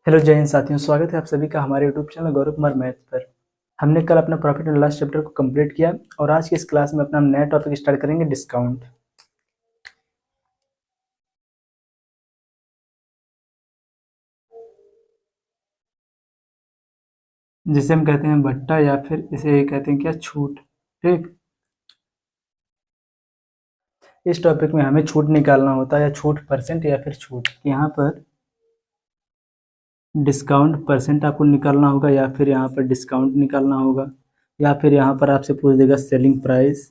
Hello जय हिंद साथियों, स्वागत है आप सभी का हमारे YouTube channel Gaurav Kumar math पर। हमने कल अपना प्रॉफिट एंड लॉस चैप्टर को कंप्लीट किया और आज की इस क्लास में अपना नया टॉपिक स्टार्ट करेंगे, डिस्काउंट। जिसे हम कहते हैं भट्टा या फिर इसे कहते हैं क्या, छूट। ठीक, इस टॉपिक में हमें छूट निकालना होता है या छूट परसेंट या फिर छूट। यहाँ पर डिस्काउंट परसेंट आपको निकालना होगा या फिर यहाँ पर डिस्काउंट निकालना होगा या फिर यहाँ पर आपसे पूछ देगा सेलिंग प्राइस।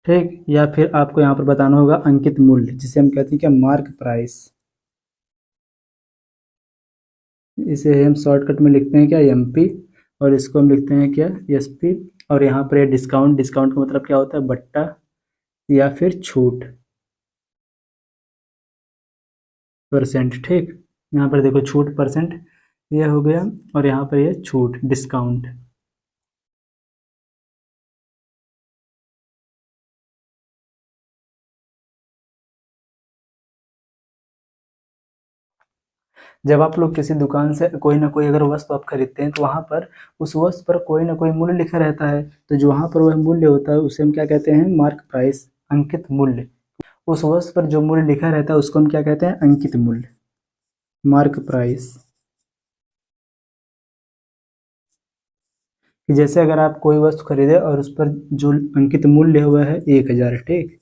ठीक, या फिर आपको यहाँ पर बताना होगा अंकित मूल्य, जिसे हम कहते हैं क्या, मार्क प्राइस। इसे हम शॉर्टकट में लिखते हैं क्या, एमपी, और इसको हम लिखते हैं क्या, एसपी। और यहाँ पर ये डिस्काउंट, डिस्काउंट का मतलब क्या होता है, बट्टा या फिर छूट परसेंट। ठीक, यहाँ पर देखो छूट परसेंट ये हो गया और यहाँ पर ये छूट डिस्काउंट। जब आप लोग किसी दुकान से कोई ना कोई अगर वस्तु आप खरीदते हैं तो वहाँ पर उस वस्तु पर कोई ना कोई मूल्य लिखा रहता है, तो जो वहाँ पर वह मूल्य होता है उसे हम क्या कहते हैं, मार्क प्राइस, अंकित मूल्य। उस वस्तु पर जो मूल्य लिखा रहता है उसको हम क्या कहते हैं, अंकित मूल्य, मार्क प्राइस। जैसे अगर आप कोई वस्तु खरीदे और उस पर जो अंकित मूल्य हुआ है 1000, ठीक,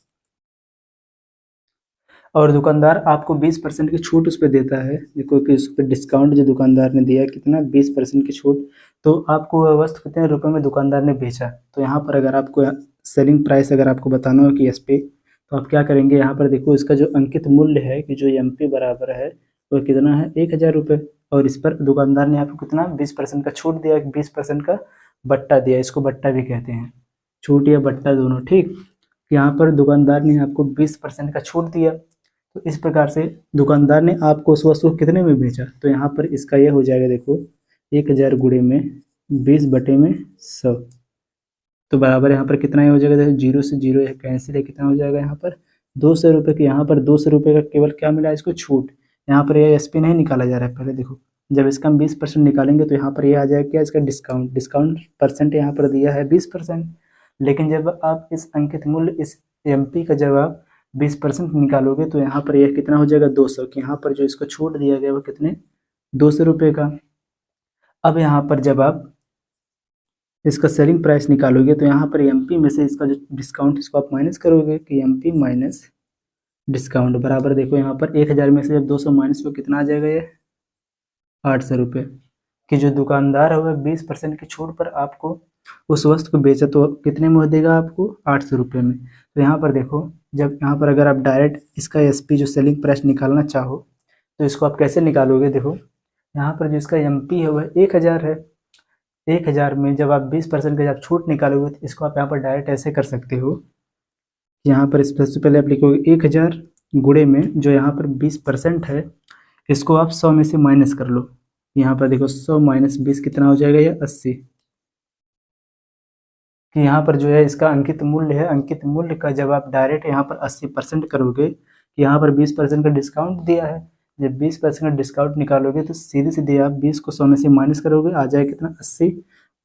और दुकानदार आपको 20% की छूट उस पर देता है। देखो कि उस पर डिस्काउंट जो दुकानदार ने दिया कितना, 20% की छूट। तो आपको वह वस्तु कितने रुपए में दुकानदार ने बेचा। तो यहाँ पर अगर आपको सेलिंग प्राइस अगर आपको बताना हो कि एस पे, तो आप क्या करेंगे, यहाँ पर देखो इसका जो अंकित मूल्य है कि जो एम पी बराबर है वो कितना है, 1000 रुपये। और इस पर दुकानदार ने आपको कितना, 20% का छूट दिया, 20% का बट्टा दिया। इसको बट्टा भी कहते हैं, छूट या बट्टा दोनों। ठीक, यहाँ पर दुकानदार ने आपको 20% का छूट दिया, तो इस प्रकार से दुकानदार ने आपको उस वस्तु को कितने में बेचा। तो यहाँ पर इसका यह हो जाएगा, देखो 1000 गुणे में 20/100, तो बराबर यहाँ पर कितना ही हो जाएगा, देखो जीरो से जीरो कैंसिल है, कितना हो जाएगा यहाँ पर 200 रुपये के। यहाँ पर 200 रुपये का केवल क्या मिला, इसको छूट। यहाँ पर ये एस पी नहीं निकाला जा रहा है। पहले देखो, जब इसका हम 20% निकालेंगे तो यहाँ पर ये आ जाएगा क्या, इसका डिस्काउंट। डिस्काउंट परसेंट यहाँ पर दिया है 20%, लेकिन जब आप इस अंकित मूल्य, इस एम पी का जब आप 20% निकालोगे तो यहाँ पर यह कितना हो जाएगा, 200। कि यहाँ पर जो इसको छूट दिया गया वो कितने, 200 रुपये का। अब यहाँ पर जब आप इसका सेलिंग प्राइस निकालोगे तो यहाँ पर एमपी में से इसका जो डिस्काउंट, इसको आप माइनस करोगे कि एमपी माइनस डिस्काउंट बराबर, देखो यहाँ पर 1000 में से जब 200 माइनस को कितना आ जाएगा, ये 800 रुपये। कि जो दुकानदार है वह 20% की छूट पर आपको उस वस्तु को बेचा, तो कितने में देगा आपको, 800 रुपये में। तो यहाँ पर देखो, जब यहाँ पर अगर आप डायरेक्ट इसका एसपी जो सेलिंग प्राइस निकालना चाहो तो इसको आप कैसे निकालोगे। देखो यहाँ पर जो इसका एमपी है वह 1000 है। 1000 में जब आप 20% का जब छूट निकालोगे तो इसको आप यहाँ पर डायरेक्ट ऐसे कर सकते हो। यहाँ पर सबसे पहले आप लिखोगे 1000 गुणे में जो यहाँ पर 20% है, इसको आप 100 में से माइनस कर लो। यहाँ पर देखो 100 माइनस 20 कितना हो जाएगा, ये 80। कि यहाँ पर जो है इसका अंकित मूल्य है, अंकित मूल्य का जब आप डायरेक्ट यहाँ पर 80% करोगे, यहाँ पर 20% का डिस्काउंट दिया है, जब 20% का डिस्काउंट निकालोगे तो सीधे सीधे आप 20 को 100 में से माइनस करोगे, आ जाए कितना, 80।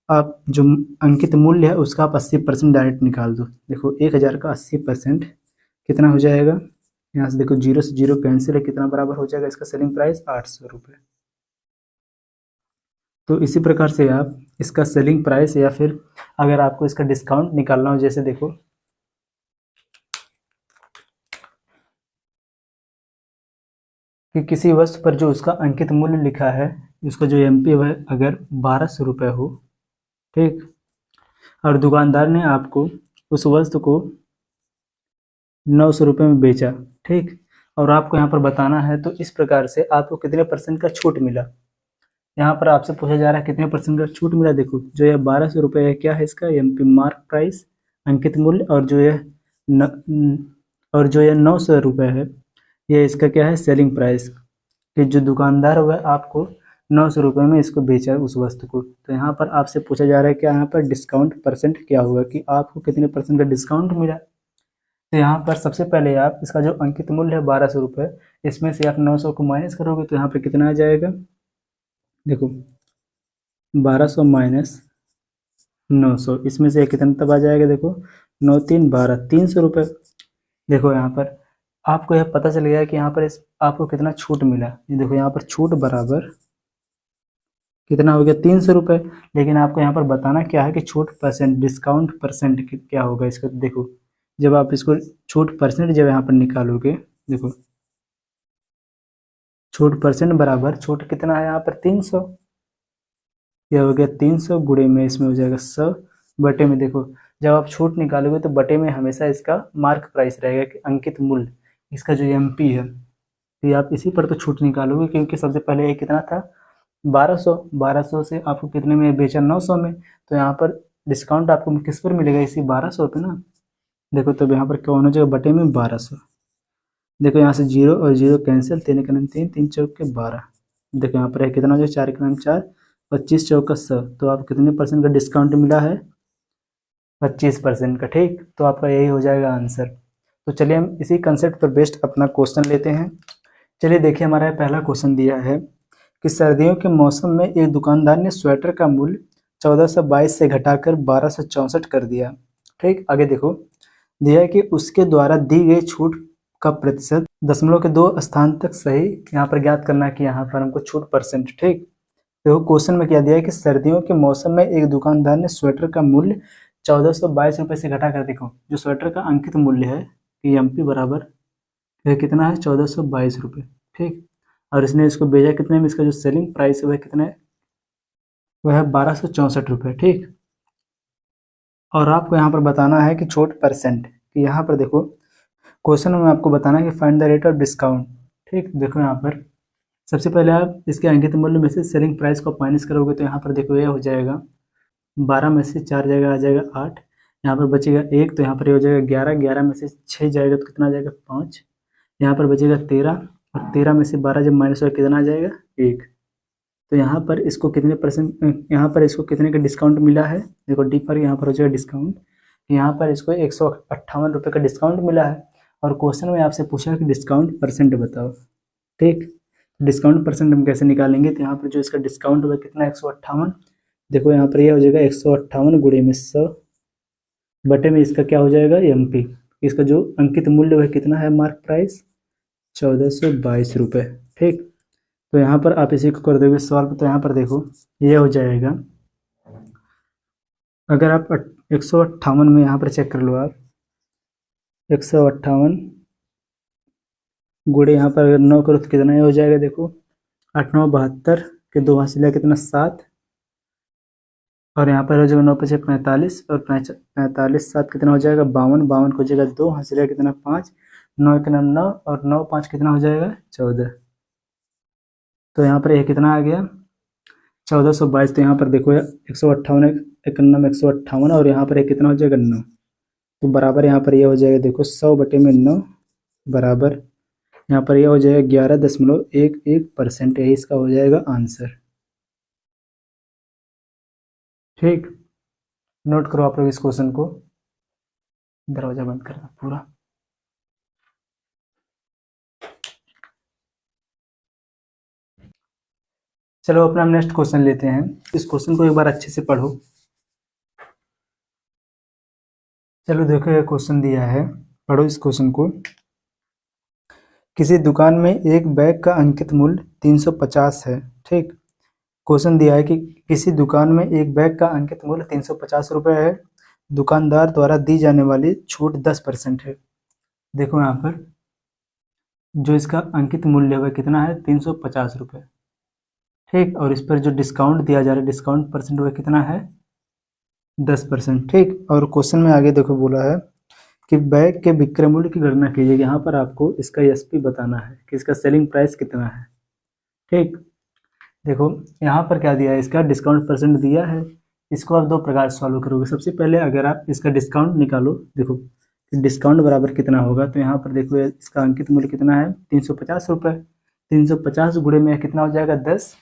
आप जो अंकित मूल्य है उसका आप 80% डायरेक्ट निकाल दो। देखो 1000 का 80% कितना हो जाएगा, यहाँ से देखो जीरो से जीरो कैंसिल है, कितना बराबर हो जाएगा, इसका सेलिंग प्राइस 800 रुपये। तो इसी प्रकार से आप इसका सेलिंग प्राइस या फिर अगर आपको इसका डिस्काउंट निकालना हो, जैसे देखो कि किसी वस्तु पर जो उसका अंकित मूल्य लिखा है, उसका जो एमपी है अगर 1200 रुपये हो, ठीक, और दुकानदार ने आपको उस वस्तु को 900 रुपये में बेचा, ठीक, और आपको यहाँ पर बताना है तो इस प्रकार से आपको कितने परसेंट का छूट मिला। यहाँ पर आपसे पूछा जा रहा है कितने परसेंट का छूट मिला। देखो जो यह 1200 रुपये है, क्या है इसका, एमपी मार्क प्राइस, अंकित मूल्य, और जो यह और जो यह 900 रुपये है, ये इसका क्या है, सेलिंग प्राइस। कि जो दुकानदार हुआ आपको 900 रुपये में इसको बेचा उस वस्तु को। तो यहाँ पर आपसे पूछा जा रहा है क्या, यहाँ पर डिस्काउंट परसेंट क्या होगा, कि आपको कितने परसेंट का डिस्काउंट मिला। तो यहाँ पर सबसे पहले आप इसका जो अंकित मूल्य है 1200 रुपये, इसमें से आप 900 को माइनस करोगे तो यहाँ पे कितना आ जाएगा, देखो 1200 माइनस 900, इसमें से कितना तब आ जाएगा, देखो 9 3 12, 300 रुपये। देखो यहाँ पर आपको यह पता चल गया कि यहाँ पर इस आपको कितना छूट मिला। ये देखो यहाँ पर छूट बराबर कितना हो गया, 300 रुपये। लेकिन आपको यहाँ पर बताना क्या है कि छूट परसेंट, डिस्काउंट परसेंट क्या होगा इसका। देखो जब आप इसको छूट परसेंट जब यहाँ पर निकालोगे, देखो छूट परसेंट बराबर छूट कितना है यहाँ पर 300, यह हो गया 300 गुणे में इसमें हो जाएगा 100 बटे में। देखो जब आप छूट निकालोगे तो बटे में हमेशा इसका मार्क प्राइस रहेगा कि अंकित मूल्य, इसका जो एमपी है, तो आप इसी पर तो छूट निकालोगे, क्योंकि सबसे पहले ये कितना था 1200, 1200 से आपको कितने में बेचा 900 में, तो यहाँ पर डिस्काउंट आपको किस पर मिलेगा, इसी 1200 पे ना। देखो तब यहाँ पर कौन हो जाएगा, बटे में 1200। देखो यहाँ से 0 और 0 कैंसिल, 3 का नाम 3, 3 चौक के 12। देखो यहाँ पर है कितना हो जाएगा, 4 का नाम 4, 25 चौका 100, तो आप कितने परसेंट का डिस्काउंट मिला है, 25% का। ठीक, तो आपका यही हो जाएगा आंसर। तो चलिए हम इसी कंसेप्ट पर बेस्ड अपना क्वेश्चन लेते हैं। चलिए देखिए हमारा पहला क्वेश्चन दिया है कि सर्दियों के मौसम में एक दुकानदार ने स्वेटर का मूल्य 1422 से घटाकर 1264 कर दिया। ठीक, आगे देखो दिया है कि उसके द्वारा दी गई छूट का प्रतिशत दशमलव के 2 स्थान तक सही यहाँ पर ज्ञात करना है कि यहाँ पर हमको छूट परसेंट। ठीक, देखो क्वेश्चन में क्या दिया है कि सर्दियों के मौसम में एक दुकानदार ने स्वेटर का मूल्य 1422 रुपये से घटाकर, देखो जो स्वेटर का अंकित मूल्य है कि एमपी बराबर यह कितना है 1422 रुपये। ठीक, और इसने इसको भेजा कितने में, इसका जो सेलिंग प्राइस है वह कितना है, वह है 1264 रुपये। ठीक, और आपको यहाँ पर बताना है कि छूट परसेंट, कि यहाँ पर देखो क्वेश्चन में आपको बताना है कि find the rate of discount. ठीक, देखो यहाँ पर सबसे पहले आप इसके अंकित मूल्य में से सेलिंग प्राइस को माइनस करोगे तो यहाँ पर देखो ये हो जाएगा 12 में से 4 जाएगा, आ जाएगा 8, यहाँ पर बचेगा 1, तो यहाँ पर ये हो जाएगा 11, 11 में से 6 जाएगा तो कितना आ जाएगा 5, यहाँ पर बचेगा 13, और 13 में से 12 जब माइनस होगा कितना आ जाएगा 1। तो यहाँ पर इसको कितने परसेंट, यहाँ पर इसको कितने का डिस्काउंट मिला है, देखो डी पर यहाँ पर हो जाएगा डिस्काउंट, यहाँ पर इसको 158 रुपये का डिस्काउंट मिला है। और क्वेश्चन में आपसे पूछा कि डिस्काउंट परसेंट बताओ। ठीक, डिस्काउंट परसेंट हम कैसे निकालेंगे, तो यहाँ पर जो इसका डिस्काउंट हुआ कितना 158, देखो यहाँ पर यह हो जाएगा 158 गुणे में 100 बटे में इसका क्या हो जाएगा एमपी, इसका जो अंकित मूल्य वह कितना है, मार्क प्राइस 1422 रुपये। ठीक, तो यहाँ पर आप इसी को कर दोगे सॉल्व, तो यहाँ पर देखो ये हो जाएगा, अगर आप 158 में यहाँ पर चेक कर लो आप, 158 गुणे यहाँ पर अगर 9 करो तो कितना हो जाएगा, देखो 8 9 72 के 2 हासिल कितना 7, और यहाँ पर हो जाएगा 9 5 45, और 45 7 कितना हो जाएगा 52, 52 को जाएगा 2 हासिल कितना 5, 9 के नाम 9, और 9 5 कितना हो जाएगा 14। तो यहाँ पर यह कितना आ गया 1422। तो यहाँ पर देखो 158 एक नाम 158, और यहाँ पर एक कितना हो जाएगा 9, तो बराबर यहाँ पर यह हो जाएगा, देखो 100 बटे में 9 बराबर यहाँ पर यह हो जाएगा 11.11%, यही इसका हो जाएगा आंसर। ठीक, नोट करो आप लोग इस क्वेश्चन को, दरवाजा बंद करना पूरा। चलो अपना नेक्स्ट क्वेश्चन लेते हैं। इस क्वेश्चन को एक बार अच्छे से पढ़ो। चलो देखो ये क्वेश्चन दिया है, पढ़ो इस क्वेश्चन को। किसी दुकान में एक बैग का अंकित मूल्य 350 है। ठीक, क्वेश्चन दिया है कि किसी दुकान में एक बैग का अंकित मूल्य 350 रुपये है, दुकानदार द्वारा दी जाने वाली छूट 10% है। देखो यहाँ पर जो इसका अंकित मूल्य है कितना है 350 रुपये। ठीक, और इस पर जो डिस्काउंट दिया जा रहा है, डिस्काउंट परसेंट वह कितना है 10%। ठीक, और क्वेश्चन में आगे देखो बोला है कि बैग के विक्रय मूल्य की गणना कीजिए। यहाँ पर आपको इसका एसपी बताना है कि इसका सेलिंग प्राइस कितना है। ठीक, देखो यहाँ पर क्या दिया है, इसका डिस्काउंट परसेंट दिया है। इसको आप दो प्रकार से सॉल्व करोगे। सबसे पहले अगर आप इसका डिस्काउंट निकालो, देखो डिस्काउंट बराबर कितना होगा, तो यहाँ पर देखो इसका अंकित मूल्य कितना है 350 रुपये। 350 गुणे में कितना हो जाएगा 10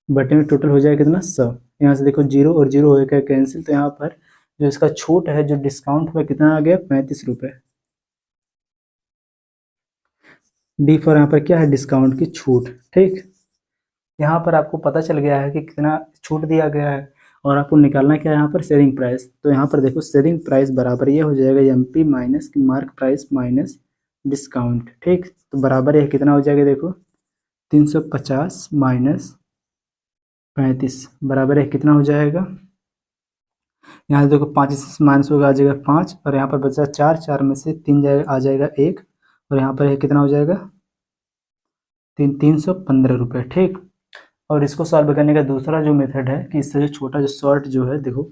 बटे में टोटल हो जाएगा कितना 100। यहाँ से देखो 0 और 0 हो गया कैंसिल, तो यहाँ पर जो इसका छूट है, जो डिस्काउंट हुआ कितना आ गया 35 रुपये। डी फॉर यहाँ पर क्या है, डिस्काउंट की छूट। ठीक, यहाँ पर आपको पता चल गया है कि कितना छूट दिया गया है और आपको निकालना क्या है यहाँ पर, सेलिंग प्राइस। तो यहाँ पर देखो सेलिंग प्राइस बराबर ये हो जाएगा M P minus mark price minus discount. ठीक, तो बराबर ये कितना हो जाएगा, देखो 350 माइनस 35 बराबर है कितना हो जाएगा, यहाँ से देखो 5 से माइनस होगा, आ जाएगा 5 और यहाँ पर बचा 4, 4 में से 3 जाएगा, आ जाएगा 1 और यहाँ पर कितना हो जाएगा 315 रुपये। ठीक, और इसको सॉल्व करने का दूसरा जो मेथड है कि इससे जो छोटा जो शॉर्ट जो है, देखो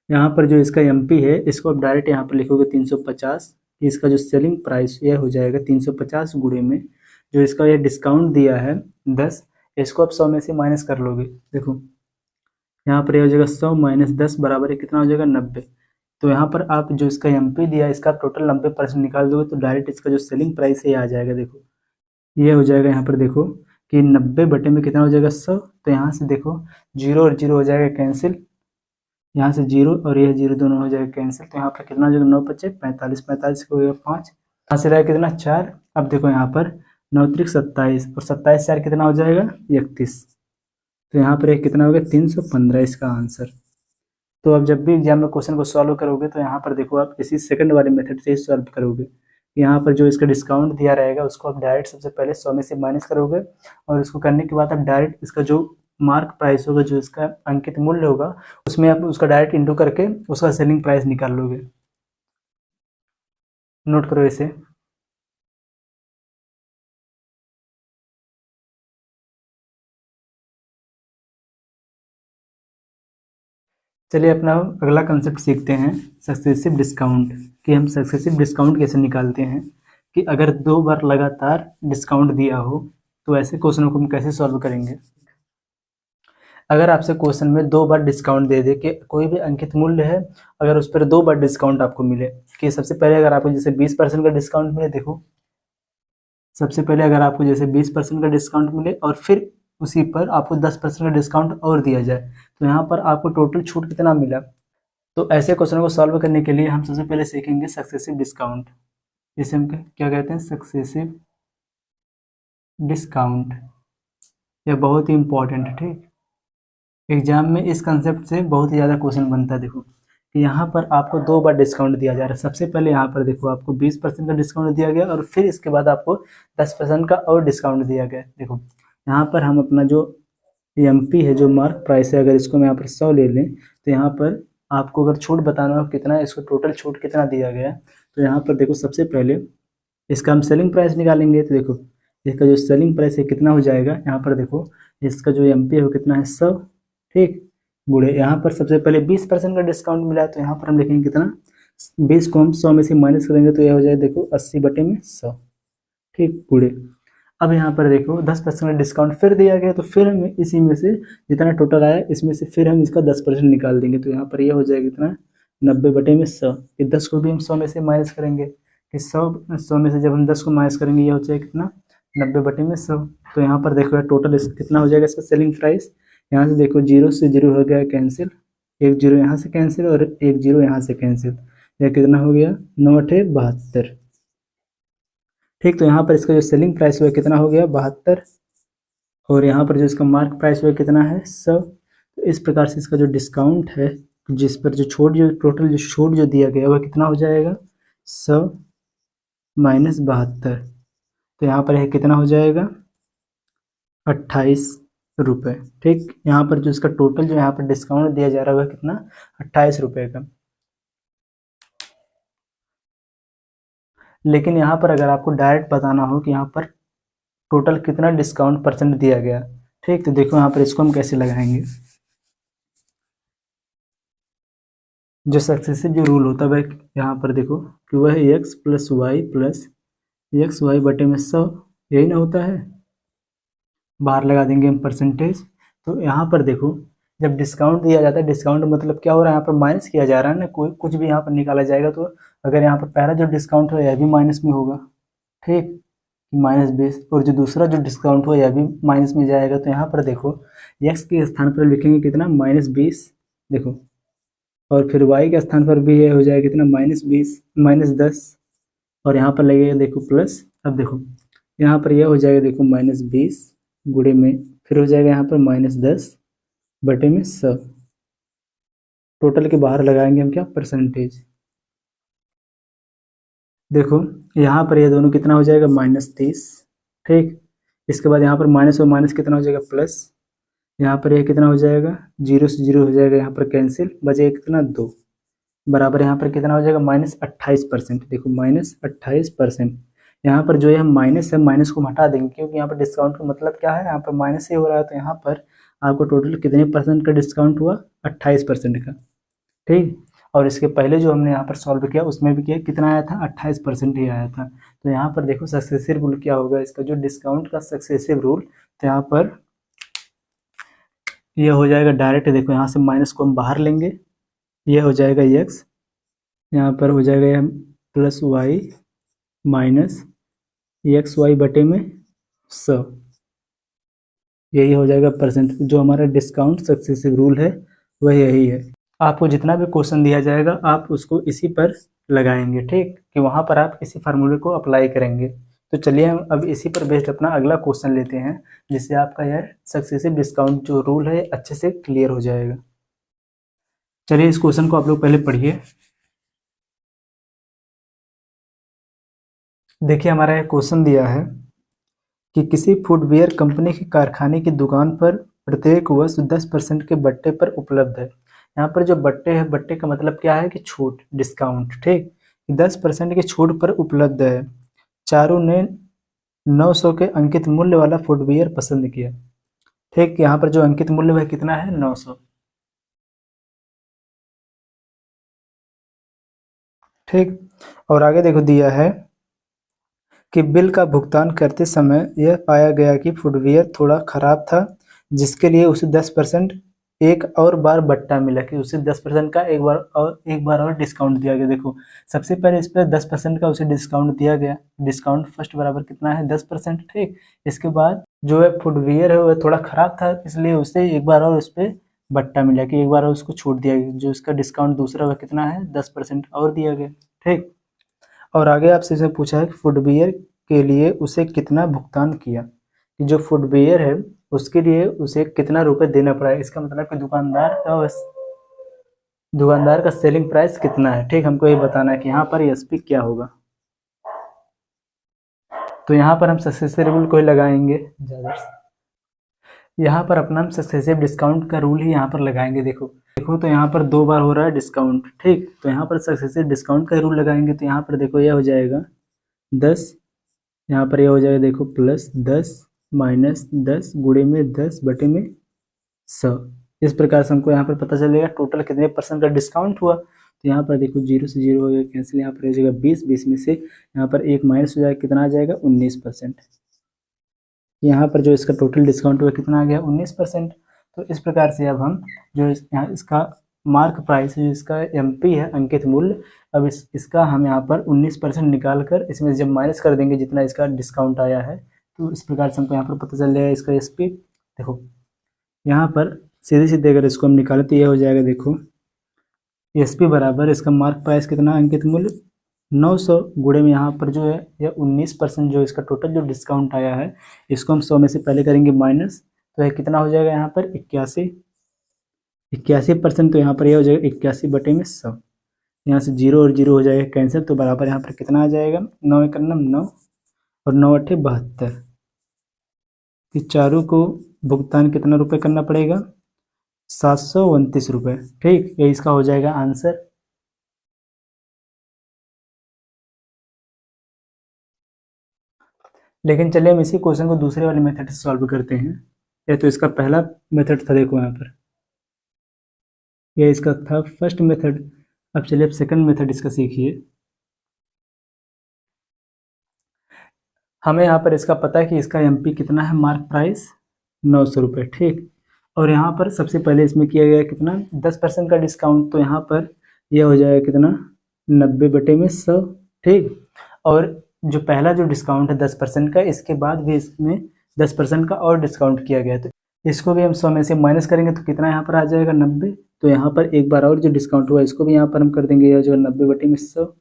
यहाँ पर जो इसका एमपी है इसको आप डायरेक्ट यहाँ पर लिखोगे 350, इसका जो सेलिंग प्राइस ये हो जाएगा 350 गुणे में जो इसका ये डिस्काउंट दिया है 10, इसको आप 100 में से माइनस कर लोगे। देखो यहाँ पर ये हो जाएगा 100 माइनस 10 बराबर है कितना हो जाएगा 90। तो यहाँ पर आप जो इसका एमपी दिया इसका टोटल 90% निकाल दोगे तो डायरेक्ट इसका जो सेलिंग प्राइस है ये आ जाएगा। देखो ये हो जाएगा यहाँ पर देखो कि 90 बटे में कितना हो जाएगा 100, तो यहाँ से देखो 0 और 0 हो जाएगा कैंसिल, यहाँ से 0 और यह 0 दोनों हो जाएगा कैंसिल, तो यहाँ पर कितना हो जाएगा 9 बचे 45, 45 हो गया 5, यहाँ से रहेगा कितना 4। अब देखो यहाँ पर 9 त्रिक 27 और 27 4 कितना हो जाएगा 31, तो यहाँ पर एक कितना हो गया 315 इसका आंसर। तो अब जब भी एग्जाम में क्वेश्चन को सॉल्व करोगे तो यहाँ पर देखो आप इसी सेकंड वाले मेथड से ही सॉल्व करोगे। यहाँ पर जो इसका डिस्काउंट दिया रहेगा उसको आप डायरेक्ट सबसे पहले 100 में से माइनस करोगे और उसको करने के बाद आप डायरेक्ट इसका जो मार्क प्राइस होगा, जो इसका अंकित मूल्य होगा, उसमें आप उसका डायरेक्ट इंटू करके उसका सेलिंग प्राइस निकाल लोगे। नोट करो इसे। चलिए अपना अगला कंसेप्ट सीखते हैं, सक्सेसिव डिस्काउंट, कि हम सक्सेसिव डिस्काउंट कैसे निकालते हैं। कि अगर 2 बार लगातार डिस्काउंट दिया हो तो ऐसे क्वेश्चनों को हम कैसे सॉल्व करेंगे। अगर आपसे क्वेश्चन में 2 बार डिस्काउंट दे दे कि कोई भी अंकित मूल्य है, अगर उस पर 2 बार डिस्काउंट आपको मिले, कि सबसे पहले अगर आपको जैसे 20% का डिस्काउंट मिले, देखो सबसे पहले अगर आपको जैसे 20% का डिस्काउंट मिले और फिर उसी पर आपको 10% का डिस्काउंट और दिया जाए, तो यहाँ पर आपको टोटल छूट कितना मिला। तो ऐसे क्वेश्चन को सॉल्व करने के लिए हम सबसे पहले सीखेंगे सक्सेसिव डिस्काउंट, जिसे हम क्या कहते हैं, सक्सेसिव डिस्काउंट। यह बहुत ही इंपॉर्टेंट है। ठीक, एग्जाम में इस कंसेप्ट से बहुत ही ज़्यादा क्वेश्चन बनता है। देखो कि यहाँ पर आपको 2 बार डिस्काउंट दिया जा रहा है। सबसे पहले यहाँ पर देखो आपको 20% का डिस्काउंट दिया गया और फिर इसके बाद आपको 10% का और डिस्काउंट दिया गया। देखो यहाँ पर हम अपना जो एमपी है, जो मार्क प्राइस है, अगर इसको मैं यहाँ पर 100 ले लें तो यहाँ पर आपको अगर छूट बताना हो कितना है, इसको टोटल छूट कितना दिया गया है, तो यहाँ पर देखो सबसे पहले इसका हम सेलिंग प्राइस निकालेंगे। तो देखो इसका जो सेलिंग प्राइस है कितना हो जाएगा, यहाँ पर देखो इसका जो एमपी है वो कितना है 100। ठीक, गुणे यहाँ पर सबसे पहले 20% का डिस्काउंट मिला है, तो यहाँ पर हम लिखेंगे कितना, 20 को हम 100 में से माइनस करेंगे तो यह हो जाएगा देखो 80 बटे में 100। ठीक, गुणे अब यहाँ पर देखो 10% का डिस्काउंट फिर दिया गया, तो फिर हम इसी में से जितना टोटल आया इसमें से फिर हम इसका 10% निकाल देंगे, तो यहाँ पर यह हो जाएगा कितना 90 बटे में 100। ये 10 को भी हम 100 में से माइनस करेंगे कि 100 में से जब हम 10 को माइनस करेंगे यह हो जाएगा कितना 90 बटे में 100। तो यहाँ पर देखो टोटल कितना हो जाएगा इसका सेलिंग प्राइस। यहाँ से देखो 0 से 0 हो गया कैंसिल, 1 0 यहाँ से कैंसिल और 1 0 यहाँ से कैंसिल, यह कितना हो गया 9 8 72। ठीक, तो यहाँ पर इसका जो सेलिंग प्राइस हुआ कितना हो गया 72 और यहाँ पर जो इसका मार्क प्राइस हुआ कितना है 100। तो इस प्रकार से इसका जो डिस्काउंट है, जिस पर जो छूट, जो टोटल जो छूट जो दिया गया वह कितना हो जाएगा 100 माइनस 72, तो यहाँ पर यह कितना हो जाएगा 28 रुपये। ठीक, यहाँ पर जो इसका टोटल जो यहाँ पर डिस्काउंट दिया जा रहा है वह कितना 28 रुपये का। लेकिन यहाँ पर अगर आपको डायरेक्ट बताना हो कि यहाँ पर टोटल कितना डिस्काउंट परसेंट दिया गया, ठीक, तो देखो यहाँ पर इसको हम कैसे लगाएंगे। जो सक्सेसिव जो रूल होता है वह यहाँ पर देखो कि वह x प्लस वाई बटे में 100, यही ना होता है, बाहर लगा देंगे हम परसेंटेज। तो यहाँ पर देखो जब डिस्काउंट दिया जाता है, डिस्काउंट मतलब क्या हो रहा है, यहाँ पर माइनस किया जा रहा है ना, कोई कुछ भी यहाँ पर निकाला जाएगा, तो अगर यहाँ पर पहला जो डिस्काउंट हो यह भी माइनस में होगा। ठीक, -20, और जो दूसरा जो डिस्काउंट हो यह भी माइनस में जाएगा। तो यहाँ पर देखो x के स्थान पर लिखेंगे कितना -20, देखो, और फिर y के स्थान पर भी ये हो जाएगा कितना -20 -10, और यहाँ पर लगेगा देखो प्लस। अब देखो यहाँ पर यह हो जाएगा देखो -20 गुणे में, फिर हो जाएगा यहाँ पर -10 बटे में 100। टोटल के बाहर लगाएंगे हम क्या, परसेंटेज। देखो यहाँ पर ये दोनों कितना हो जाएगा, -30। ठीक, इसके बाद यहाँ पर माइनस और माइनस कितना हो जाएगा, प्लस। यहाँ पर ये कितना हो जाएगा, 0 से 0 हो जाएगा, यहाँ पर कैंसिल, बचेगा कितना, 2 बराबर। यहाँ पर कितना हो जाएगा, -28%। देखो -28%। यहाँ पर जो है हम माइनस है, माइनस को हम हटा देंगे क्योंकि यहाँ पर डिस्काउंट का मतलब क्या है, यहाँ पर माइनस ही हो रहा है। तो यहाँ पर आपको टोटल कितने परसेंट का डिस्काउंट हुआ, 28% का। ठीक, और इसके पहले जो हमने यहाँ पर सॉल्व किया उसमें भी किया, कितना आया था, 28% ही आया था। तो यहाँ पर देखो सक्सेसिव रूल क्या होगा इसका, जो डिस्काउंट का सक्सेसिव रूल, तो यहाँ पर यह हो जाएगा डायरेक्ट। देखो यहाँ से माइनस को हम बाहर लेंगे, यह हो जाएगा x, यहाँ पर हो जाएगा यह +y माइनस XY बटे में 100, यही हो जाएगा परसेंट। जो हमारा डिस्काउंट सक्सेसिव रूल है वह यही है। आपको जितना भी क्वेश्चन दिया जाएगा आप उसको इसी पर लगाएंगे, ठीक, कि वहाँ पर आप इसी फार्मूले को अप्लाई करेंगे। तो चलिए हम अब इसी पर बेस्ड अपना अगला क्वेश्चन लेते हैं, जिससे आपका यह सक्सेसिव डिस्काउंट जो रूल है अच्छे से क्लियर हो जाएगा। चलिए इस क्वेश्चन को आप लोग पहले पढ़िए। देखिए हमारा यह क्वेश्चन दिया है कि किसी फुटवियर कंपनी के कारखाने की दुकान पर प्रत्येक वस्तु 10% के बट्टे पर उपलब्ध है। यहाँ पर जो बट्टे है, बट्टे का मतलब क्या है कि छूट, डिस्काउंट। ठीक, 10% की छूट पर उपलब्ध है। चारों ने 900 के अंकित मूल्य वाला फुटवियर पसंद किया। ठीक, यहाँ पर जो अंकित मूल्य वह कितना है, 900। ठीक, और आगे देखो दिया है कि बिल का भुगतान करते समय यह पाया गया कि फुटवियर थोड़ा खराब था, जिसके लिए उसे 10% एक और बार बट्टा मिला, कि उसे 10% का एक बार और डिस्काउंट दिया गया। देखो सबसे पहले इस पर 10% का उसे डिस्काउंट दिया गया, डिस्काउंट फर्स्ट बराबर कितना है, 10%। ठीक, इसके बाद जो है फुटवियर है वह थोड़ा खराब था, इसलिए उसे एक बार और उस पर बट्टा मिला, कि एक बार और उसको छूट दिया गया। जो इसका डिस्काउंट दूसरा वह कितना है, 10% और दिया गया। ठीक, और आगे आपसे इसे पूछा है कि फुटवियर के लिए उसे कितना भुगतान किया, कि जो फुटवियर है उसके लिए उसे कितना रुपए देना पड़ा है। इसका मतलब कि दुकानदार का सेलिंग प्राइस कितना है। ठीक, हमको ये बताना है कि यहाँ पर एसपी क्या होगा। तो यहाँ पर हम सक्सेसिव रूल को ही लगाएंगे, यहाँ पर अपना हम सक्सेसिव डिस्काउंट का रूल ही यहाँ पर लगाएंगे। देखो तो यहाँ पर 2 बार हो रहा है डिस्काउंट। ठीक, तो यहाँ पर सक्सेसिव डिस्काउंट का रूल लगाएंगे। तो यहाँ पर देखो यह हो जाएगा 10, यहाँ पर यह हो जाएगा देखो +10 -10 गुणे में 10 बटे में 100। इस प्रकार से हमको यहाँ पर पता चलेगा टोटल कितने परसेंट का डिस्काउंट हुआ। तो यहाँ पर देखो 0 से 0 हो गया कैंसिल, यहाँ पर हो जाएगा 20 में से यहाँ पर 1 माइनस हो जाएगा, कितना आ जाएगा, 19%। यहाँ पर जो इसका टोटल डिस्काउंट हुआ कितना आ गया, 19%। तो इस प्रकार से अब हम जो यहाँ इसका मार्क प्राइस है, इसका एमपी है, अंकित मूल्य, अब इसका हम यहाँ पर 19% निकाल कर इसमें जब माइनस कर देंगे जितना इसका डिस्काउंट आया है, तो इस प्रकार से हमको यहाँ पर पता चल जाएगा इसका एसपी। देखो यहाँ पर सीधे सीधे अगर इसको हम निकालें तो ये हो जाएगा, देखो एसपी बराबर इसका मार्क प्राइस कितना, अंकित मूल्य 900 गुणे में यहाँ पर जो है यह 19% जो इसका टोटल जो डिस्काउंट आया है, इसको हम 100 में से पहले करेंगे माइनस, तो यह कितना हो जाएगा यहाँ पर 81%। तो यहाँ पर यह हो जाएगा 81 बटे में 100। यहाँ से 0 और 0 हो जाएगा कैंसिल, तो बराबर यहाँ पर कितना आ जाएगा, 9 × 9 और 9 × 8 = 72। कि चारों को भुगतान कितना रुपये करना पड़ेगा, 729 रुपये। ठीक, ये इसका हो जाएगा आंसर। लेकिन चलिए हम इसी क्वेश्चन को दूसरे वाले मेथड से सॉल्व करते हैं। ये तो इसका पहला मेथड था, देखो यहाँ पर ये इसका था फर्स्ट मेथड। अब चलिए अब सेकंड मेथड इसका सीखिए। हमें यहाँ पर इसका पता है कि इसका एमपी कितना है, मार्क प्राइस 900 रुपये। ठीक, और यहाँ पर सबसे पहले इसमें किया गया कितना, 10% का डिस्काउंट, तो यहाँ पर यह हो जाएगा कितना, 90 बटे में 100। ठीक, और जो पहला जो डिस्काउंट है 10% का, इसके बाद भी इसमें 10% का और डिस्काउंट किया गया, तो इसको भी हम 100 में से माइनस करेंगे तो कितना यहाँ पर आ जाएगा, 90। तो यहाँ पर एक बार और जो डिस्काउंट हुआ इसको भी यहाँ पर हम कर देंगे, यह जो 90 बटे में 100।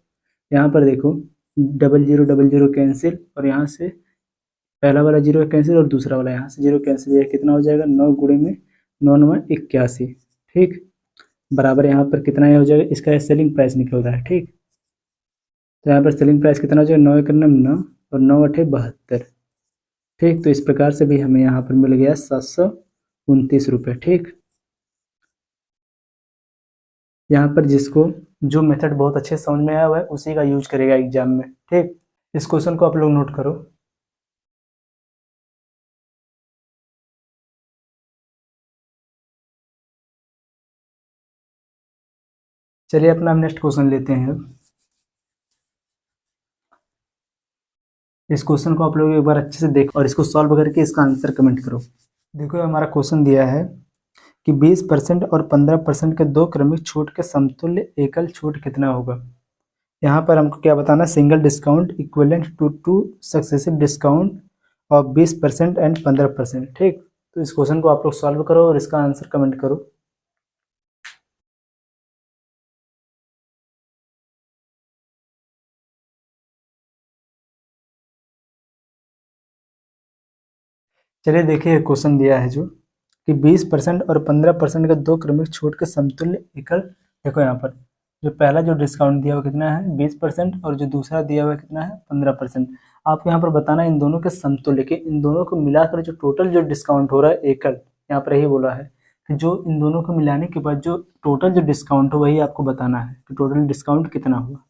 यहाँ पर देखो 00 00 कैंसिल, और यहाँ से पहला वाला जीरो कैंसिल और दूसरा वाला यहाँ से जीरो कैंसिल, ये कितना हो जाएगा 9 गुणे में 9 9 81। ठीक, बराबर यहाँ पर कितना हो जाएगा, इसका सेलिंग प्राइस निकल रहा है। ठीक, तो यहाँ पर सेलिंग प्राइस कितना हो जाएगा 9 1 9 और 9 8 72। ठीक, तो इस प्रकार से भी हमें यहाँ पर मिल गया 729 रुपये। ठीक, यहाँ पर जिसको जो मेथड बहुत अच्छे समझ में आया हुआ है उसी का यूज करेगा एग्जाम में। ठीक, इस क्वेश्चन को आप लोग नोट करो। चलिए अपना हम नेक्स्ट क्वेश्चन लेते हैं। इस क्वेश्चन को आप लोग एक बार अच्छे से देखो और इसको सॉल्व करके इसका आंसर कमेंट करो। देखो हमारा क्वेश्चन दिया है कि 20% और 15% के दो क्रमिक छूट के समतुल्य एकल छूट कितना होगा। यहाँ पर हमको क्या बताना, single discount equivalent to two successive discount of 20% and 15%। ठीक, तो इस क्वेश्चन को आप लोग सॉल्व करो और इसका आंसर कमेंट करो। चलिए देखिए क्वेश्चन दिया है जो कि 20% और 15% के दो क्रमिक छूट के समतुल्य एकल। देखो यहाँ पर जो पहला जो डिस्काउंट दिया हुआ कितना है 20% और जो दूसरा दिया हुआ कितना है 15%। आपको यहाँ पर बताना इन दोनों के समतुल्य के, इन दोनों को मिलाकर जो टोटल जो डिस्काउंट हो रहा है एकल, यहाँ पर यही बोला है कि जो इन दोनों को मिलाने के बाद जो टोटल जो डिस्काउंट हो वही आपको बताना है कि टोटल डिस्काउंट कितना हुआ।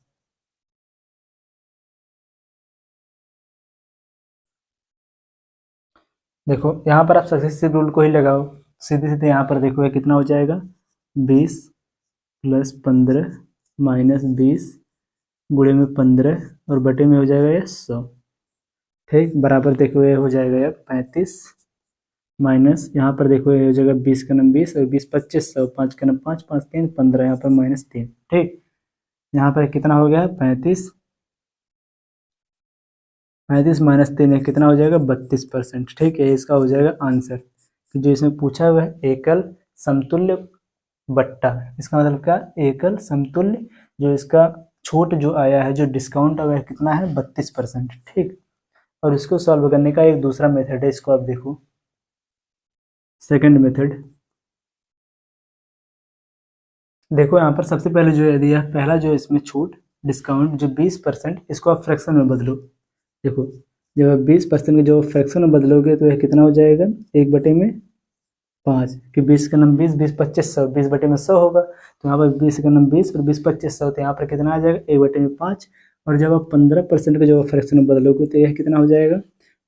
देखो यहाँ पर आप सक्सेसिव रूल को ही लगाओ, सीधे सीधे यहाँ पर देखो ये कितना हो जाएगा 20 प्लस 15 माइनस 20 गुणे में 15 और बटे में हो जाएगा ये 100। ठीक, बराबर देखो ये हो जाएगा ये 35 माइनस यहाँ पर देखो ये हो जाएगा 20 का नम 20 और 20 25 100, 5 का नम 5 5 3 15, यहाँ पर -3। ठीक, यहाँ पर कितना हो गया 35 माइनस 3 है कितना हो जाएगा 32%। ठीक है, इसका हो जाएगा आंसर। तो जो इसमें पूछा हुआ है एकल समतुल्य बट्टा, इसका मतलब क्या, एकल समतुल्य जो इसका छूट जो आया है, जो डिस्काउंट आया है कितना है 32%। ठीक, और इसको सॉल्व करने का एक दूसरा मेथड है, इसको आप देखो सेकंड मेथड। देखो यहाँ पर सबसे पहले जो है दिया पहला जो इसमें छूट डिस्काउंट जो 20%, इसको आप फ्रैक्शन में बदलो। देखो जब आप 20% के जो फ्रैक्शन में बदलोगे तो यह कितना हो जाएगा 1/5 कि 20 का नम 20 20 25 100, 20 बटे में 100 होगा, तो यहाँ पर 20 का नम 20 और 20 25 100, तो यहाँ पर कितना आ जाएगा 1/5। और जब आप 15% के जो फ्रैक्शन में बदलोगे तो यह कितना हो जाएगा,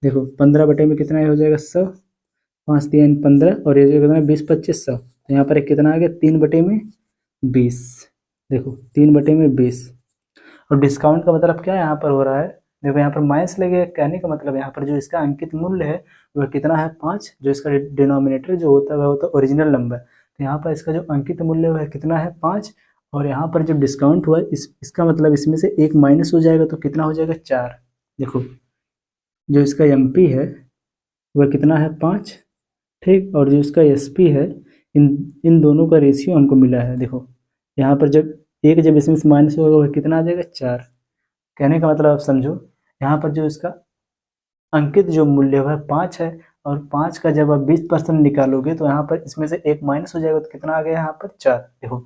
देखो 15 बटे में कितना हो जाएगा 100, 5 3 15 और ये जो कितना 20 25 100, तो यहाँ पर कितना आ गया 3/20। देखो 3/20 और डिस्काउंट का मतलब क्या यहाँ पर हो रहा है, देखो यहाँ पर माइनस लगे, कहने का मतलब यहाँ पर जो इसका अंकित मूल्य है वह कितना है 5, जो इसका डिनोमिनेटर जो होता है वह होता है ओरिजिनल नंबर, तो यहाँ पर इसका जो अंकित मूल्य वह कितना है 5, और यहाँ पर जो डिस्काउंट हुआ इसका मतलब इसमें से एक माइनस हो जाएगा तो कितना हो जाएगा 4। देखो जो इसका MP है वह कितना है 5, ठीक, और जो इसका SP है इन दोनों का रेशियो हमको मिला है। देखो यहाँ पर जब इसमें से माइनस होगा वह कितना आ जाएगा 4। कहने का मतलब आप समझो यहाँ पर जो इसका अंकित जो मूल्य है 5 है, और 5 का जब आप 20% निकालोगे तो यहाँ पर इसमें से एक माइनस हो जाएगा तो कितना आ गया यहाँ पर 4। देखो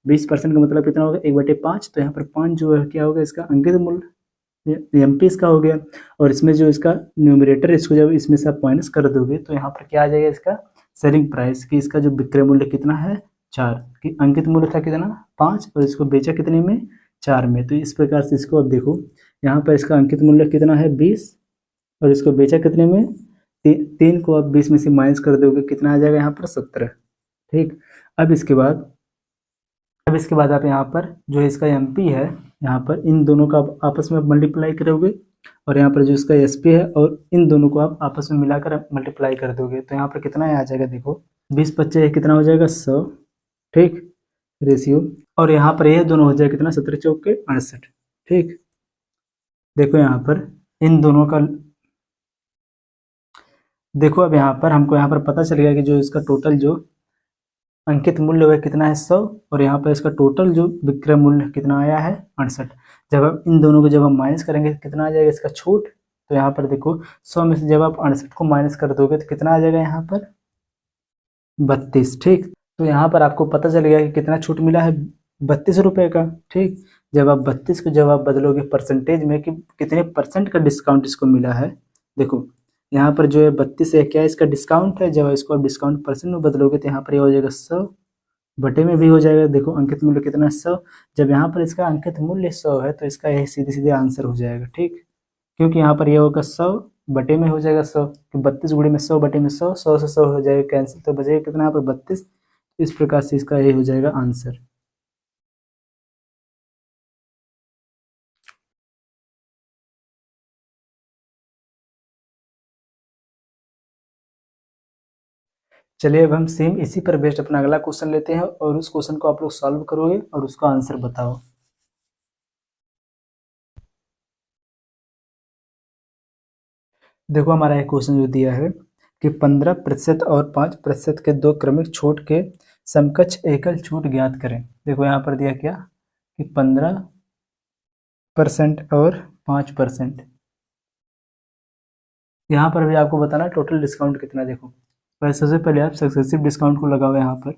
20% का मतलब कितना होगा 1/5, तो यहाँ पर 5 जो है क्या होगा इसका अंकित मूल्य MP इसका हो गया, और इसमें जो इसका न्यूमरेटर इसको जब इसमें से आप माइनस कर दोगे तो यहाँ पर क्या आ जाएगा इसका सेलिंग प्राइस, कि इसका जो विक्रय मूल्य कितना है 4, कि अंकित मूल्य था कितना 5 और इसको बेचा कितने में 4 में। तो इस प्रकार से इसको अब देखो यहाँ पर इसका अंकित मूल्य कितना है 20 और इसको बेचा कितने में 3 को आप 20 में से माइनस कर दोगे कितना आ जाएगा यहाँ पर 17। ठीक, अब इसके बाद आप यहाँ पर जो इसका MP है यहाँ पर इन दोनों का आप आपस में मल्टीप्लाई करोगे, और यहाँ पर जो इसका SP है और इन दोनों को आप आपस में मिलाकर मल्टीप्लाई कर दोगे तो यहाँ पर कितना आ जाएगा, देखो 20 25 कितना हो जाएगा 100। ठीक, रेशियो, और यहाँ पर ये दोनों हो जाए कितना 17 चौके 68। ठीक, देखो यहाँ पर इन दोनों का देखो अब यहाँ पर हमको यहाँ पर पता चल गया कि जो इसका टोटल जो अंकित मूल्य वह कितना है 100, और यहाँ पर इसका टोटल जो विक्रय मूल्य कितना आया है 68। जब हम इन दोनों को जब हम माइनस करेंगे कितना आ जाएगा इसका छूट, तो यहाँ पर देखो 100 में से जब आप 68 को माइनस कर दोगे तो कितना आ जाएगा यहाँ पर 32। ठीक, तो यहाँ पर आपको पता चल गया कि कितना छूट मिला है 32 रुपये का। ठीक, जब आप 32 को जब आप बदलोगे परसेंटेज में कि कितने परसेंट का डिस्काउंट इसको मिला है, देखो यहाँ पर जो है 32 है, क्या इसका डिस्काउंट है। जब इसको आप डिस्काउंट परसेंट में बदलोगे तो यहाँ पर ये हो जाएगा 100 बटे में भी हो जाएगा। देखो अंकित मूल्य कितना है 100। जब यहाँ पर इसका अंकित मूल्य 100 है तो इसका यही सीधे सीधे आंसर हो जाएगा। ठीक, क्योंकि यहाँ पर ये होगा 100 बटे में हो जाएगा 100, कि 32 गुणे में 100 बटे में 100, 100 से 100 हो जाएगा कैंसिल, तो बचेगा कितना यहाँ पर 32। इस प्रकार से इसका यही हो जाएगा आंसर। चलिए अब हम सेम इसी पर बेस्ड अपना अगला क्वेश्चन लेते हैं और उस क्वेश्चन को आप लोग सॉल्व करोगे और उसका आंसर बताओ। देखो हमारा एक क्वेश्चन जो दिया है कि 15% और 5% के दो क्रमिक छूट के समकक्ष एकल छूट ज्ञात करें। देखो यहाँ पर दिया क्या कि 15% और 5%। यहाँ पर भी आपको बताना टोटल डिस्काउंट कितना। देखो पहले सबसे पहले आप सक्सेसिव डिस्काउंट को लगाओ। यहाँ पर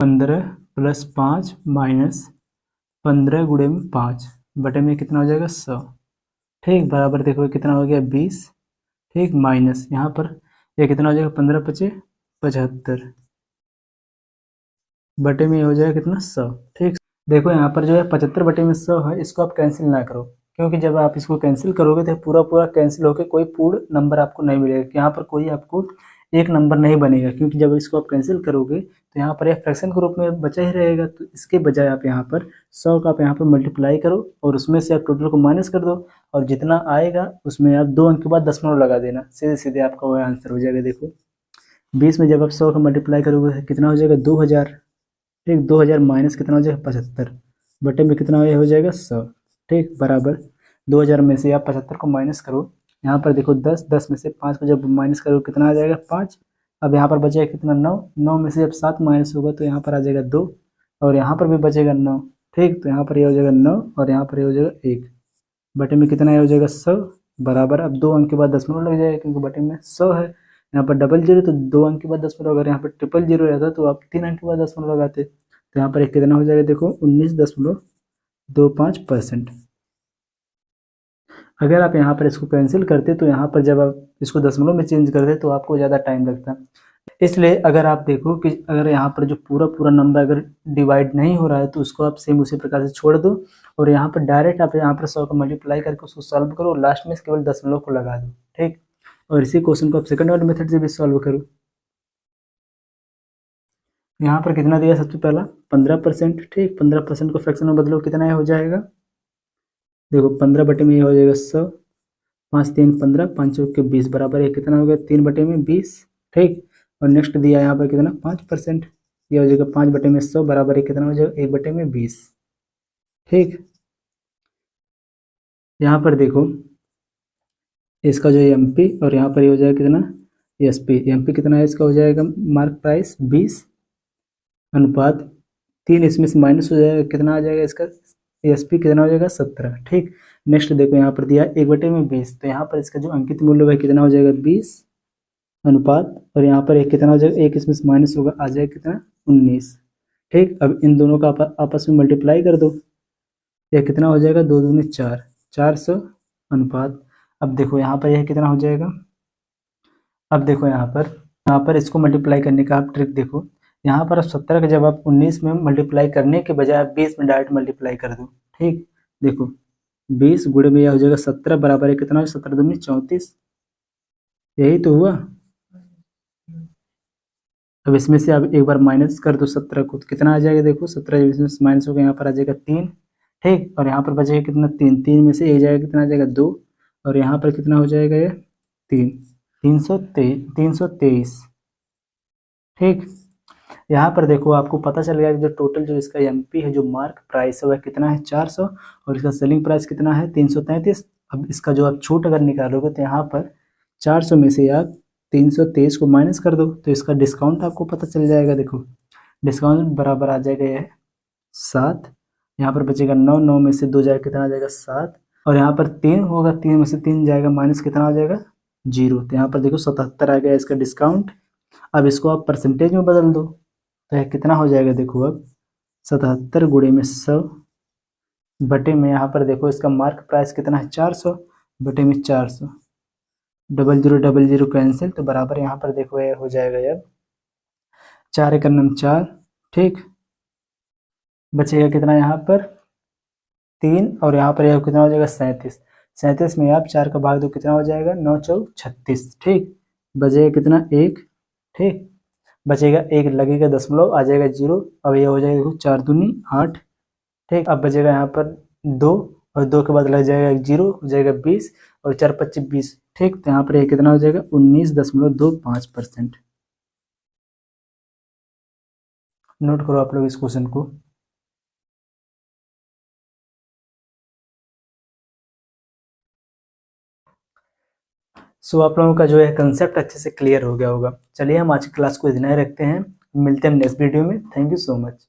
15 + 5 माइनस 15 गुणे में 5 बटे में कितना हो जाएगा 100। ठीक, बराबर देखो कितना हो गया 20। ठीक, माइनस यहाँ पर ये कितना हो जाएगा 15 × 5 = 75 बटे में हो जाएगा कितना 100। ठीक, देखो यहाँ पर जो है 75 बटे में 100 है, इसको आप कैंसिल ना करो, क्योंकि जब आप इसको कैंसिल करोगे तो पूरा पूरा कैंसिल होकर कोई पूर्ण नंबर आपको नहीं मिलेगा। यहाँ पर कोई आपको एक नंबर नहीं बनेगा, क्योंकि जब इसको आप कैंसिल करोगे तो यहाँ पर एक फ्रैक्शन के रूप में बचा ही रहेगा। तो इसके बजाय आप यहाँ पर 100 का आप यहाँ पर मल्टीप्लाई करो और उसमें से आप टोटल को माइनस कर दो और जितना आएगा उसमें आप 2 अंक के बाद दशमलव लगा देना, सीधे सीधे आपका वह आंसर हो जाएगा। देखो 20 में जब आप 100 का मल्टीप्लाई करोगे तो कितना हो जाएगा 2000। ठीक, 2000 माइनस कितना हो जाएगा 75 बटे में कितना हो जाएगा 100। ठीक, बराबर 2000 में से आप 75 को माइनस करो। यहाँ पर देखो 10 में से 5 को जब माइनस करो कितना आ जाएगा 5। अब यहाँ पर बचेगा कितना 9 में से जब 7 माइनस होगा तो यहाँ पर आ जाएगा 2 और यहाँ पर भी बचेगा 9। ठीक, तो यहाँ पर ये हो जाएगा 9 और यहाँ पर ये हो जाएगा 1 बटे में कितना हो जाएगा 100 बराबर। अब 2 अंक के बाद दशमलव लग जाएगा क्योंकि बटे में 100 है। यहाँ पर डबल जीरो तो 2 अंक के बाद दशमलव, अगर यहाँ पर ट्रिपल जीरो रहता तो आप 3 अंक के बाद दशमलव लगाते। तो यहाँ पर एक कितना हो जाएगा देखो 19.25%। अगर आप यहाँ पर इसको कैंसिल करते तो यहाँ पर जब आप इसको दशमलव में चेंज करते तो आपको ज़्यादा टाइम लगता। इसलिए अगर आप देखो कि अगर यहाँ पर जो पूरा पूरा नंबर अगर डिवाइड नहीं हो रहा है तो उसको आप सेम उसी प्रकार से छोड़ दो और यहाँ पर डायरेक्ट आप यहाँ पर 100 को मल्टीप्लाई करके उसको सॉल्व करो और लास्ट में केवल दशमलव को लगा दो। ठीक, और इसी क्वेश्चन को आप सेकंड वाले मेथड से भी सॉल्व करो। यहाँ पर कितना दिया सबसे पहला 15%। ठीक, 15% को फ्रैक्शन में बदलो कितना हो जाएगा। देखो 15 बटे में ये हो जाएगा 100, 5 3 15, 5 चौक के 20 बराबर है कितना हो गया 3 बटे में 20। ठीक, और नेक्स्ट दिया यहाँ पर कितना 5%, ये हो जाएगा 5 बटे में 100 बराबर है कितना हो जाएगा 1 बटे में 20। ठीक, यहाँ पर देखो इसका जो एमपी और यहाँ पर ये हो जाएगा कितना एसपी। एमपी कितना है इसका हो जाएगा मार्क प्राइस 20 अनुपात 3, इसमें से माइनस हो जाएगा कितना आ जाएगा इसका एसपी कितना हो जाएगा 17। ठीक, नेक्स्ट देखो यहाँ पर दिया 1 बटे में 20, तो यहाँ पर इसका जो अंकित मूल्य है कितना हो जाएगा 20 अनुपात और यहाँ पर एक कितना हो जाएगा 1 इसमें से माइनस होगा आ जाएगा कितना 19। ठीक, अब इन दोनों का आपस में मल्टीप्लाई कर दो, यह कितना हो जाएगा 2 दूनी 4, 400 अनुपात। अब देखो यहाँ पर यह कितना हो जाएगा। अब देखो यहाँ पर इसको मल्टीप्लाई करने का आप ट्रिक देखो, यहाँ पर 17 का जब आप 19 में मल्टीप्लाई करने के बजाय आप 20 में डायरेक्ट मल्टीप्लाई कर दो। ठीक, देखो 20 गुणे में यह हो जाएगा 17 बराबर है कितना 17 दूनी 34, यही तो हुआ। अब इसमें से आप एक बार माइनस कर दो 17 को तो कितना आ जाएगा देखो 17 इसमें से माइनस होगा यहाँ पर आ जाएगा 3। ठीक, और यहाँ पर बचेगा कितना 3, 3 में से एक जाएगा कितना आ जाएगा 2 और यहाँ पर कितना हो जाएगा ये 3, 323। ठीक, यहाँ पर देखो आपको पता चल गया कि जो टोटल जो इसका एमपी है जो मार्क प्राइस है वह कितना है 400 और इसका सेलिंग प्राइस कितना है 333। अब इसका जो आप छूट अगर निकालोगे तो यहाँ पर 400 में से आप 323 को माइनस कर दो तो इसका डिस्काउंट आपको पता चल जाएगा। देखो डिस्काउंट बराबर आ जाएगा यह 7, यहाँ पर बचेगा 9, 9 में से 2 जाएगा कितना आ जाएगा 7 और यहाँ पर 3 होगा, 3 में से 3 जाएगा माइनस, कितना हो जाएगा 0। तो यहाँ पर देखो 77 आ गया इसका डिस्काउंट। अब इसको आप परसेंटेज में बदल दो, तो यह कितना हो जाएगा, देखो अब 77 गुणे में 100 बटे में, यहाँ पर देखो इसका मार्क प्राइस कितना है 400 बटे में 400, 0000 कैंसिल, तो बराबर यहाँ पर देखो ये हो जाएगा अब 4 एक 4, ठीक, बचेगा कितना यहाँ पर 3, और यहाँ पर यह कितना हो जाएगा 37। 37 में आप 4 का भाग दो, कितना हो जाएगा 9 चौक 36, ठीक, बचेगा कितना 1, ठीक, बचेगा 1, लगेगा दशमलव, आ जाएगा 0। अब ये हो जाएगा 4 दूनी 8, ठीक। अब बचेगा यहाँ पर 2, और 2 के बाद लग जाएगा 0, हो जाएगा 20, और 4 25 20, ठीक। तो यहाँ पर ये कितना हो जाएगा 19.25%। नोट करो आप लोग इस क्वेश्चन को। सो आप लोगों का जो है कंसेप्ट अच्छे से क्लियर हो गया होगा। चलिए हम आज की क्लास को इतना ही रखते हैं, मिलते हैं नेक्स्ट वीडियो में। Thank you so much.